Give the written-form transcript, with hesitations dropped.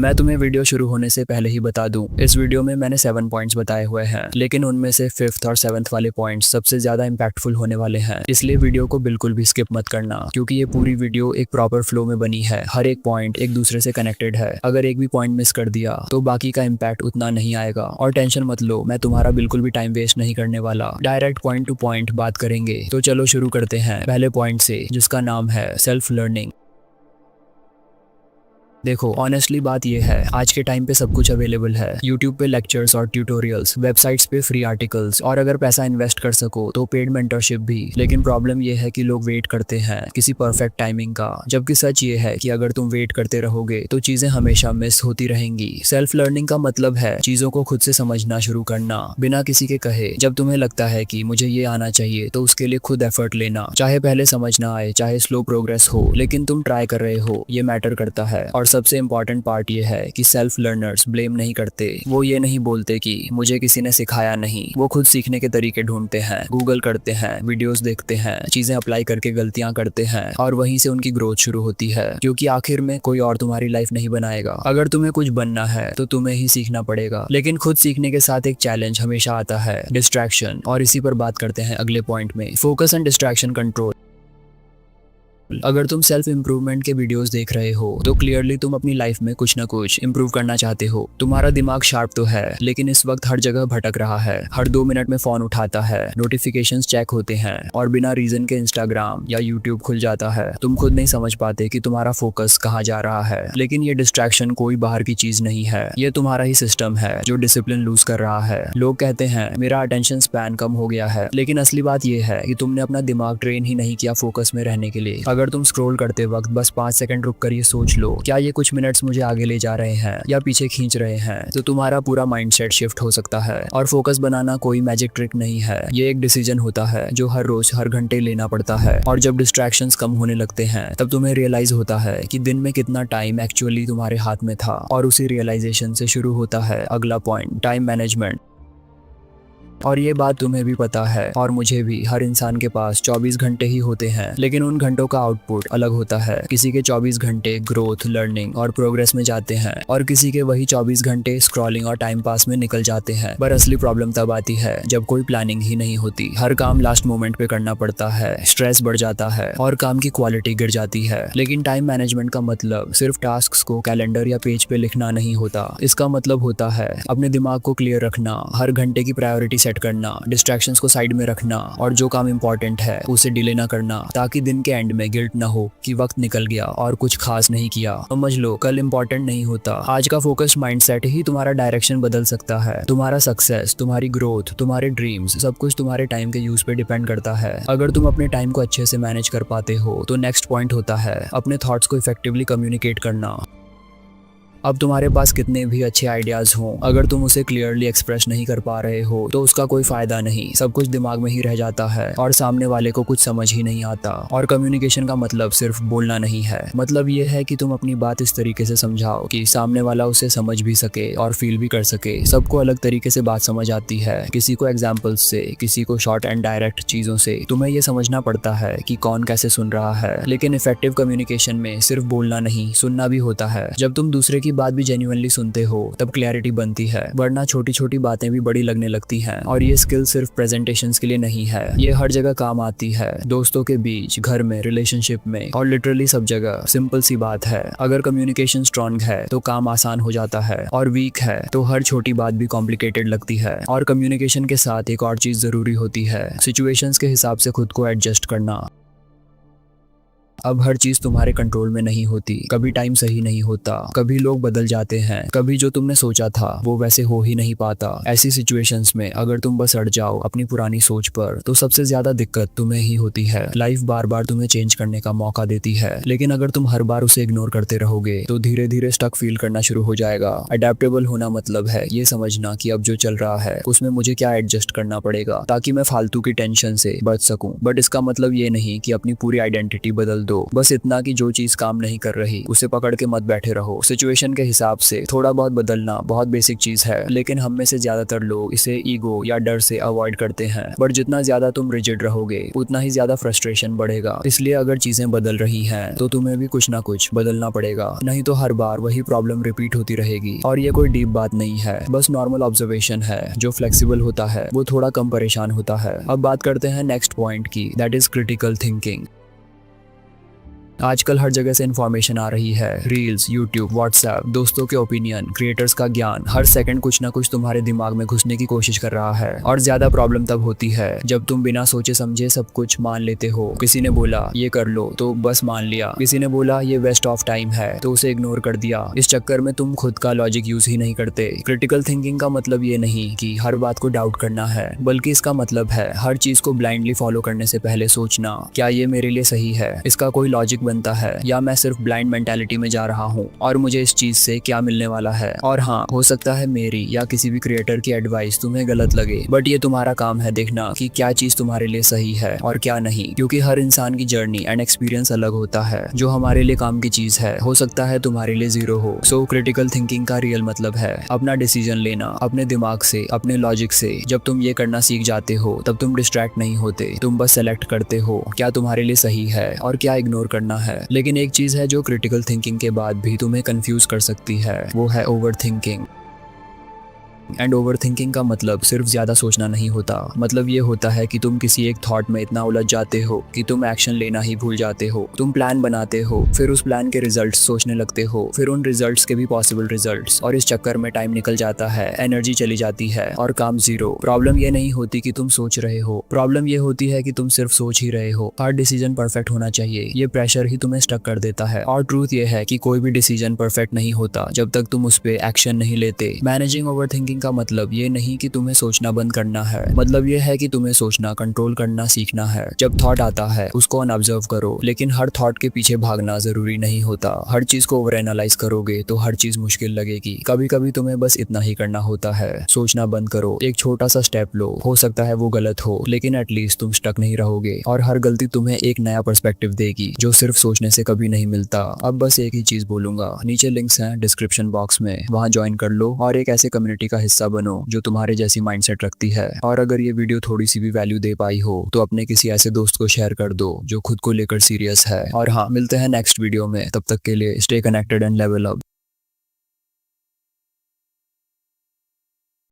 मैं तुम्हें वीडियो शुरू होने से पहले ही बता दूं, इस वीडियो में मैंने 7 पॉइंट्स बताए हुए हैं, लेकिन उनमें से 5th और 7th वाले पॉइंट्स सबसे ज्यादा इंपैक्टफुल होने वाले हैं। इसलिए वीडियो को बिल्कुल भी स्किप मत करना, क्योंकि ये पूरी वीडियो एक प्रॉपर फ्लो में बनी है। हर एक पॉइंट एक दूसरे से कनेक्टेड है। अगर एक भी पॉइंट मिस कर दिया तो बाकी का इम्पैक्ट उतना नहीं आएगा। और टेंशन मत लो, मैं तुम्हारा बिल्कुल भी टाइम वेस्ट नहीं करने वाला। डायरेक्ट पॉइंट टू पॉइंट बात करेंगे। तो चलो शुरू करते हैं पहले पॉइंट से, जिसका नाम है सेल्फ लर्निंग। देखो, ऑनेस्टली बात यह है, आज के टाइम पे सब कुछ अवेलेबल है। यूट्यूब पे लेक्चर्स और ट्यूटोरियल्स, वेबसाइट्स पे फ्री आर्टिकल्स, और अगर पैसा इन्वेस्ट कर सको तो पेड मेंटरशिप भी। लेकिन प्रॉब्लम यह है कि लोग वेट करते हैं किसी परफेक्ट टाइमिंग का, जबकि सच ये है कि अगर तुम वेट करते रहोगे तो चीजें हमेशा मिस होती रहेंगी। सेल्फ लर्निंग का मतलब है चीजों को खुद से समझना शुरू करना, बिना किसी के कहे। जब तुम्हें लगता है कि मुझे ये आना चाहिए तो उसके लिए खुद एफर्ट लेना, चाहे पहले समझ ना आए, चाहे स्लो प्रोग्रेस हो, लेकिन तुम ट्राई कर रहे हो, ये मैटर करता है। और सबसे इंपॉर्टेंट पार्ट ये है कि सेल्फ लर्नर्स ब्लेम नहीं करते। वो ये नहीं बोलते कि मुझे किसी ने सिखाया नहीं। वो खुद सीखने के तरीके ढूंढते हैं, गूगल करते हैं, वीडियोस देखते हैं, चीजें अप्लाई करके गलतियां करते हैं, और वहीं से उनकी ग्रोथ शुरू होती है। क्योंकि आखिर में कोई और तुम्हारी लाइफ नहीं बनाएगा। अगर तुम्हें कुछ बनना है तो तुम्हें ही सीखना पड़ेगा। लेकिन खुद सीखने के साथ एक चैलेंज हमेशा आता है, डिस्ट्रैक्शन। और इसी पर बात करते हैं अगले पॉइंट में, फोकस एंड डिस्ट्रैक्शन कंट्रोल। अगर तुम सेल्फ इंप्रूवमेंट के वीडियोस देख रहे हो तो क्लियरली तुम अपनी लाइफ में कुछ ना कुछ इंप्रूव करना चाहते हो। तुम्हारा दिमाग शार्प तो है, लेकिन इस वक्त हर जगह भटक रहा है। हर 2 मिनट में फोन उठाता है, नोटिफिकेशंस चेक होते हैं, और बिना रीजन के इंस्टाग्राम या यूट्यूब खुल जाता है। तुम खुद नहीं समझ पाते कि तुम्हारा फोकस कहाँ जा रहा है। लेकिन ये डिस्ट्रैक्शन कोई बाहर की चीज नहीं है, ये तुम्हारा ही सिस्टम है जो डिसिप्लिन लूज कर रहा है। लोग कहते हैं मेरा अटेंशन स्पैन कम हो गया है, लेकिन असली बात यह है कि तुमने अपना दिमाग ट्रेन ही नहीं किया फोकस में रहने के लिए। अगर तुम स्क्रॉल करते वक्त बस 5 सेकंड रुक कर ये सोच लो, क्या ये कुछ मिनट्स मुझे आगे ले जा रहे हैं या पीछे खींच रहे हैं, तो तुम्हारा पूरा माइंडसेट शिफ्ट हो सकता है। और फोकस बनाना कोई मैजिक ट्रिक नहीं है, ये एक डिसीजन होता है जो हर रोज हर घंटे लेना पड़ता है। और जब डिस्ट्रैक्शंस कम होने लगते हैं तब तुम्हें रियलाइज होता है कि दिन में कितना टाइम एक्चुअली तुम्हारे हाथ में था। और उसी रियलाइजेशन से शुरू होता है अगला पॉइंट, टाइम मैनेजमेंट। और ये बात तुम्हें भी पता है और मुझे भी, हर इंसान के पास 24 घंटे ही होते हैं, लेकिन उन घंटों का आउटपुट अलग होता है। किसी के 24 घंटे ग्रोथ, लर्निंग और प्रोग्रेस में जाते हैं, और किसी के वही 24 घंटे स्क्रॉलिंग और टाइम पास में निकल जाते हैं। पर असली प्रॉब्लम तब आती है जब कोई प्लानिंग ही नहीं होती। हर काम लास्ट मोमेंट पे करना पड़ता है, स्ट्रेस बढ़ जाता है और काम की क्वालिटी गिर जाती है। लेकिन टाइम मैनेजमेंट का मतलब सिर्फ टास्क को कैलेंडर या पेज पे लिखना नहीं होता। इसका मतलब होता है अपने दिमाग को क्लियर रखना, हर घंटे की प्रायोरिटी सेट करना, डिस्ट्रैक्शंस को साइड में रखना, और जो काम इंपॉर्टेंट है उसे डिले ना करना, ताकि दिन के एंड में गिल्ट ना हो कि वक्त निकल गया और कुछ खास नहीं किया। समझ लो, कल इंपॉर्टेंट नहीं होता। आज का फोकस्ड माइंडसेट ही तुम्हारा डायरेक्शन बदल सकता है। तुम्हारा सक्सेस, तुम्हारी ग्रोथ, तुम्हारे ड्रीम्स, सब कुछ तुम्हारे टाइम के यूज पे डिपेंड करता है। अगर तुम अपने टाइम को अच्छे से मैनेज कर पाते हो तो नेक्स्ट पॉइंट होता है अपने थॉट्स को इफेक्टिवली कम्युनिकेट करना। अब तुम्हारे पास कितने भी अच्छे आइडियाज हों, अगर तुम उसे क्लियरली एक्सप्रेस नहीं कर पा रहे हो तो उसका कोई फायदा नहीं। सब कुछ दिमाग में ही रह जाता है और सामने वाले को कुछ समझ ही नहीं आता। और कम्युनिकेशन का मतलब सिर्फ बोलना नहीं है, मतलब ये है कि तुम अपनी बात इस तरीके से समझाओ कि सामने वाला उसे समझ भी सके और फील भी कर सके। सबको अलग तरीके से बात समझ आती है, किसी को एग्जाम्पल्स से, किसी को शॉर्ट एंड डायरेक्ट चीजों से। तुम्हें ये समझना पड़ता है कि कौन कैसे सुन रहा है। लेकिन इफेक्टिव कम्युनिकेशन में सिर्फ बोलना नहीं, सुनना भी होता है। जब तुम दूसरे की बात भी जेन्युइनली सुनते हो तब क्लैरिटी बनती है, वरना छोटी छोटी बातें भी बड़ी लगने लगती हैं। और ये स्किल सिर्फ प्रेजेंटेशंस के लिए नहीं है, ये हर जगह काम आती है, दोस्तों के बीच, घर में, रिलेशनशिप में, और लिटरली सब जगह। सिंपल सी बात है, अगर कम्युनिकेशन स्ट्रांग है तो काम आसान हो जाता है, और वीक है तो हर छोटी बात भी कॉम्प्लिकेटेड लगती है। और कम्युनिकेशन के साथ एक और चीज जरूरी होती है, सिचुएशंस के हिसाब से खुद को एडजस्ट करना। अब हर चीज तुम्हारे कंट्रोल में नहीं होती, कभी टाइम सही नहीं होता, कभी लोग बदल जाते हैं, कभी जो तुमने सोचा था वो वैसे हो ही नहीं पाता। ऐसी सिचुएशंस में अगर तुम बस अड़ जाओ अपनी पुरानी सोच पर तो सबसे ज्यादा दिक्कत तुम्हें ही होती है। लाइफ बार बार तुम्हें चेंज करने का मौका देती है, लेकिन अगर तुम हर बार उसे इग्नोर करते रहोगे तो धीरे धीरे स्टक फील करना शुरू हो जाएगा। अडेप्टेबल होना मतलब है ये समझना कि अब जो चल रहा है उसमें मुझे क्या एडजस्ट करना पड़ेगा ताकि मैं फालतू की टेंशन से बच सकूं। बट इसका मतलब ये नहीं कि अपनी पूरी आइडेंटिटी बदल दो, बस इतना कि जो चीज काम नहीं कर रही उसे पकड़ के मत बैठे रहो। सिचुएशन के हिसाब से थोड़ा बहुत बदलना बहुत बेसिक चीज है, लेकिन हम में से ज्यादातर लोग इसे ईगो या डर से अवॉइड करते हैं। बट जितना ज्यादा तुम रिजिड रहोगे उतना ही ज्यादा फ्रस्ट्रेशन बढ़ेगा। इसलिए अगर चीजें बदल रही हैं तो तुम्हें भी कुछ ना कुछ बदलना पड़ेगा, नहीं तो हर बार वही प्रॉब्लम रिपीट होती रहेगी। और ये कोई डीप बात नहीं है, बस नॉर्मल ऑब्जर्वेशन है। जो फ्लेक्सिबल होता है वो थोड़ा कम परेशान होता है। अब बात करते हैं नेक्स्ट पॉइंट की, दैट इज क्रिटिकल थिंकिंग। आजकल हर जगह से इन्फॉर्मेशन आ रही है, रील्स, यूट्यूब, व्हाट्सएप, दोस्तों के ओपिनियन, क्रिएटर्स का ज्ञान, हर सेकंड कुछ ना कुछ तुम्हारे दिमाग में घुसने की कोशिश कर रहा है। और ज्यादा प्रॉब्लम तब होती है जब तुम बिना सोचे समझे सब कुछ मान लेते हो। किसी ने बोला ये कर लो तो बस मान लिया, किसी ने बोला ये वेस्ट ऑफ टाइम है तो उसे इग्नोर कर दिया। इस चक्कर में तुम खुद का लॉजिक यूज ही नहीं करते। क्रिटिकल थिंकिंग का मतलब ये नहीं कि हर बात को डाउट करना है, बल्कि इसका मतलब है हर चीज को ब्लाइंडली फॉलो करने से पहले सोचना, क्या ये मेरे लिए सही है, इसका कोई लॉजिक बनता है, या मैं सिर्फ ब्लाइंड मेंटालिटी में जा रहा हूँ और मुझे इस चीज से क्या मिलने वाला है। और हाँ, हो सकता है मेरी या किसी भी क्रिएटर की एडवाइस तुम्हें गलत लगे, बट ये तुम्हारा काम है देखना कि क्या चीज तुम्हारे लिए सही है और क्या नहीं, क्योंकि हर इंसान की जर्नी एंड एक्सपीरियंस अलग होता है। जो हमारे लिए काम की चीज है हो सकता है तुम्हारे लिए जीरो हो। सो क्रिटिकल थिंकिंग का रियल मतलब है अपना डिसीजन लेना अपने दिमाग से, अपने लॉजिक से। जब तुम ये करना सीख जाते हो तब तुम डिस्ट्रैक्ट नहीं होते, तुम बस सेलेक्ट करते हो क्या तुम्हारे लिए सही है और क्या इग्नोर करना है। लेकिन एक चीज है जो क्रिटिकल थिंकिंग के बाद भी तुम्हें कंफ्यूज कर सकती है, वो है over thinking. And over thinking का मतलब सिर्फ ज्यादा सोचना नहीं होता, मतलब ये होता है कि तुम किसी एक थॉट में इतना उलझ जाते हो कि तुम एक्शन लेना ही भूल जाते हो। तुम प्लान बनाते हो, फिर उस प्लान के रिजल्ट्स सोचने लगते हो, फिर उन रिजल्ट्स के भी पॉसिबल रिजल्ट्स, और इस चक्कर में टाइम निकल जाता है, एनर्जी चली जाती है और काम जीरो। प्रॉब्लम ये नहीं होती कि तुम सोच रहे हो, प्रॉब्लम ये होती है कि तुम सिर्फ सोच ही रहे हो। हर डिसीजन परफेक्ट होना चाहिए, ये प्रेशर ही तुम्हें स्टक कर देता है। और ट्रूथ ये है कि कोई भी डिसीजन परफेक्ट नहीं होता जब तक तुम उस पर एक्शन नहीं लेते। मैनेजिंग ओवर थिंकिंग का मतलब ये नहीं कि तुम्हें सोचना बंद करना है, मतलब ये है कि तुम्हें सोचना कंट्रोल करना सीखना है। जब थॉट आता है उसको अनऑब्जर्व करो, लेकिन हर थॉट के पीछे भागना जरूरी नहीं होता। हर चीज को ओवर एनालाइज करोगे तो हर चीज मुश्किल लगेगी। कभी कभी तुम्हें बस इतना ही करना होता है, सोचना बंद करो, एक छोटा सा स्टेप लो। हो सकता है वो गलत हो, लेकिन एटलीस्ट तुम स्टक नहीं रहोगे, और हर गलती तुम्हें एक नया पर्सपेक्टिव देगी जो सिर्फ सोचने से कभी नहीं मिलता। अब बस एक ही चीज बोलूंगा, नीचे लिंक्स हैं डिस्क्रिप्शन बॉक्स में, वहां ज्वाइन कर लो और एक ऐसे कम्युनिटी का हिस्सा बनो जो तुम्हारे जैसी माइंडसेट रखती है। और अगर ये वीडियो थोड़ी सी भी वैल्यू दे पाई हो तो अपने किसी ऐसे दोस्त को शेयर कर दो जो खुद को लेकर सीरियस है। और हाँ, मिलते हैं नेक्स्ट वीडियो में, तब तक के लिए stay connected and level up.